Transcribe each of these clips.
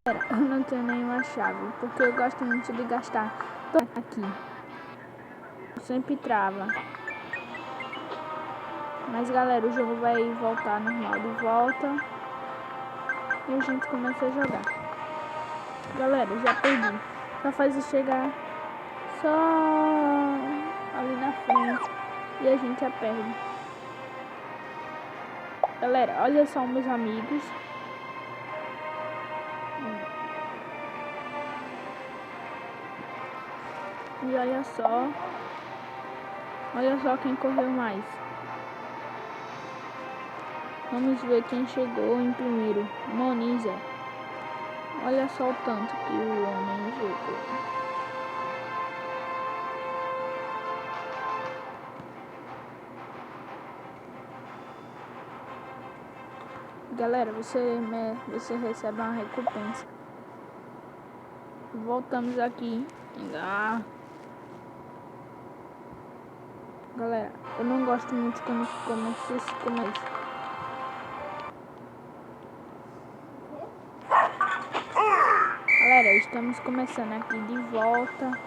Eu não tenho nenhuma chave, porque eu gosto muito de gastar aqui. Sempre trava. Mas galera, o jogo vai voltar normal de volta. E a gente começa a jogar. Galera, já perdi. Só faz chegar só ali na frente. E a gente já perde. Galera, olha só meus amigos. E olha só quem correu mais. Vamos ver quem chegou em primeiro. Moniza. Olha só o tanto que o homem jogou. Galera, você recebe uma recompensa. Voltamos aqui. Galera, eu não gosto muito quando começa esse começo. Galera, estamos começando aqui de volta.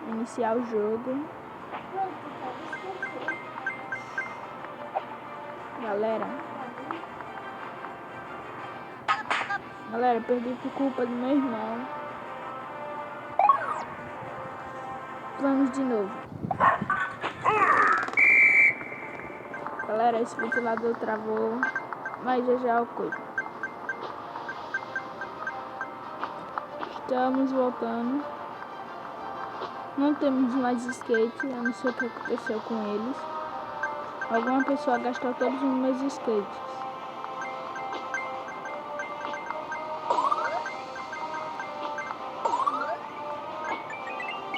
Iniciar o jogo. Galera, perdi por culpa do meu irmão. Vamos de novo. Galera, esse ventilador travou, mas já ok. Estamos voltando. Não temos mais skate, eu não sei o que aconteceu com eles. Alguma pessoa gastou todos os meus skates.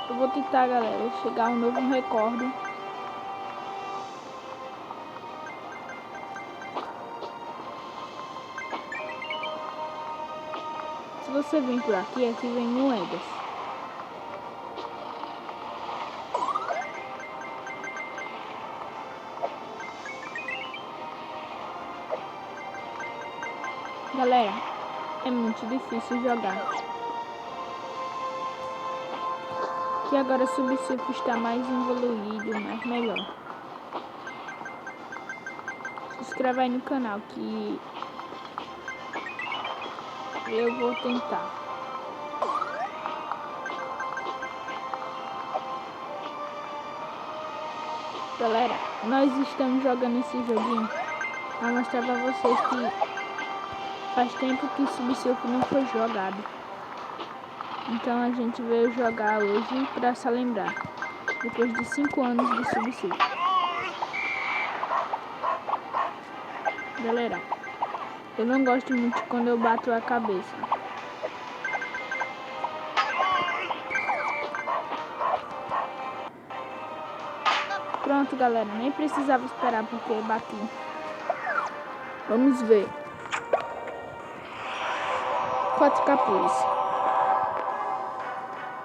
Eu vou tentar, galera, chegar a um novo recorde. Se você vir por aqui vem moedas. Galera, é muito difícil jogar. Que agora o Subsurf está mais evoluído, mais melhor. Se inscreve aí no canal que eu vou tentar. Galera, nós estamos jogando esse joguinho para mostrar para vocês que faz tempo que o Subsurf não foi jogado. Então a gente veio jogar hoje para se lembrar. Depois de 5 anos de Subsurf. Galera, eu não gosto muito quando eu bato a cabeça. Pronto, galera, nem precisava esperar porque eu bati. Vamos ver. 4 capuz.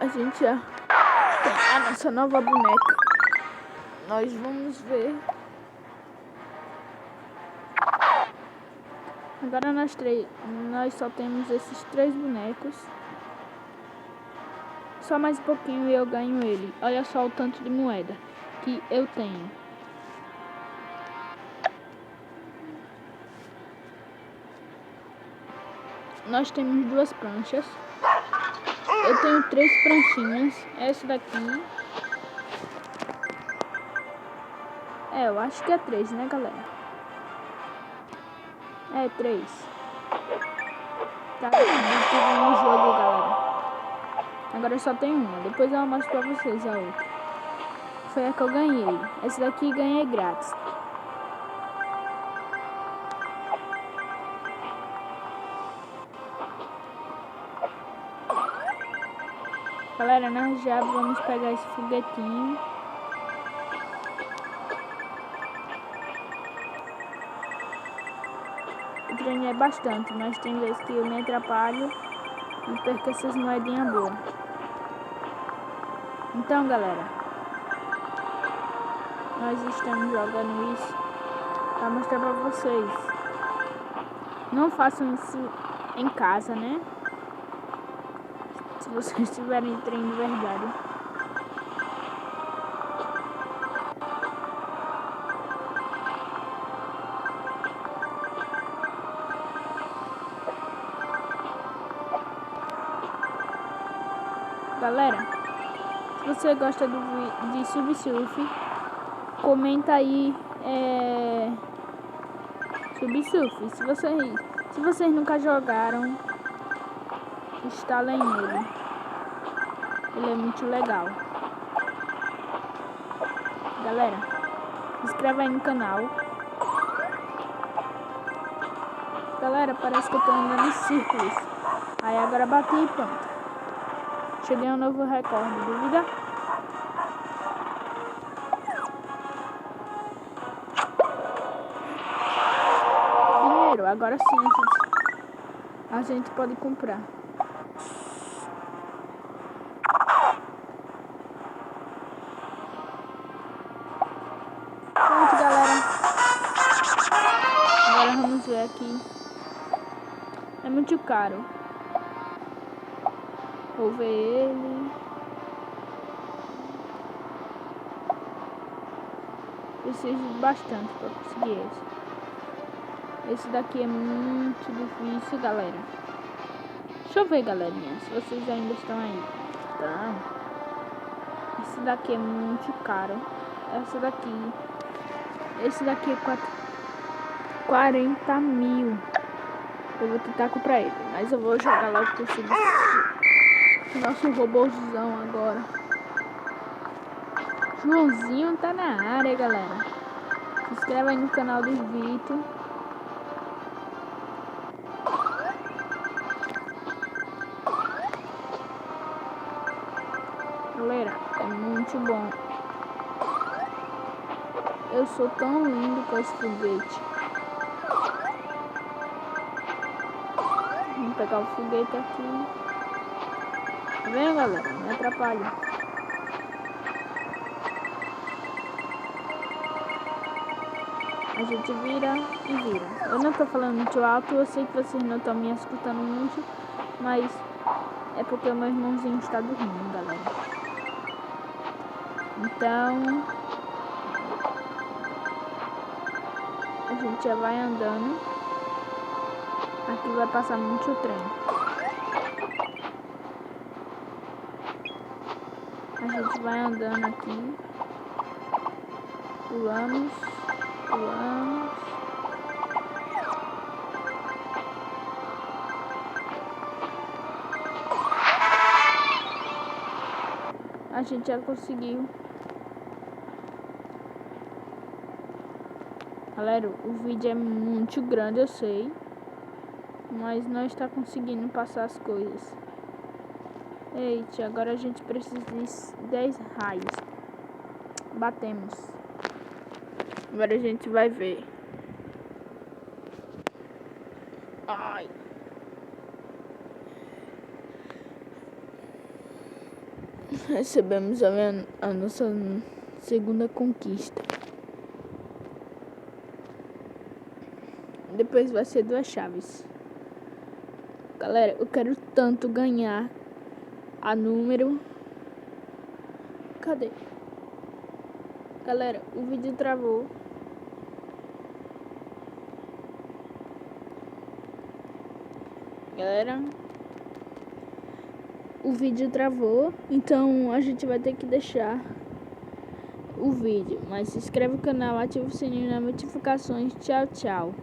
A gente já tem a nossa nova boneca. Nós vamos ver. Agora nós só temos esses 3 bonecos. Só mais um pouquinho e eu ganho ele. Olha só o tanto de moeda que eu tenho. Nós temos 2 pranchas. Eu tenho 3 pranchinhas. Essa daqui. Eu acho que é 3, né, galera? É 3. Tá no jogo, galera. Agora só tem uma. Depois eu mostro pra vocês a outra. Foi a que eu ganhei. Essa daqui ganhei grátis. Galera, nós já vamos pegar esse foguetinho. Eu treinei bastante, mas tem vezes que eu me atrapalho e perco essas moedinhas boas. Então, galera, nós estamos jogando isso para mostrar para vocês. Não façam isso em casa, né? se vocês tiverem trem de verdade. Galera, se você gosta de Subsurf, comenta aí Subsurf. Se vocês nunca jogaram, instalem ele. Ele é muito legal. Galera, se inscreve aí no canal. Galera, parece que eu tô andando em círculos. Aí agora bati e pronto. Cheguei a um novo recorde, dúvida? Dinheiro, agora sim a gente pode comprar. Pronto, galera. Agora vamos ver aqui. É muito caro. Vou ver ele. Preciso bastante para conseguir esse. Esse daqui é muito difícil, galera. Deixa eu ver, galerinha, se vocês ainda estão aí. Então, esse daqui é muito caro. Esse daqui é 40 mil. Eu vou tentar comprar ele, mas eu vou jogar logo por cima. Nosso robôzão agora. Joãozinho tá na área, galera. Se inscreve aí no canal do Vitor. Galera, é muito bom. Eu sou tão lindo com esse foguete. Vamos pegar o foguete aqui. Tá vendo, galera? Não me atrapalha. A gente vira e vira. Eu não tô falando muito alto, eu sei que vocês não estão me escutando muito, mas é porque o meu irmãozinho está dormindo, galera. Então, a gente já vai andando. Aqui vai passar muito trem. A gente vai andando aqui. Pulamos. A gente já conseguiu. Galera, o vídeo é muito grande, eu sei. Mas não está conseguindo passar as coisas. Eita, agora a gente precisa de 10 raios. Batemos. Agora a gente vai ver. Ai. Recebemos a nossa segunda conquista. Depois vai ser 2 chaves. Galera, eu quero tanto ganhar a número. Cadê? Galera, o vídeo travou. Galera, o vídeo travou, então a gente vai ter que deixar o vídeo. Mas se inscreve no canal, ativa o sininho das notificações. Tchau, tchau.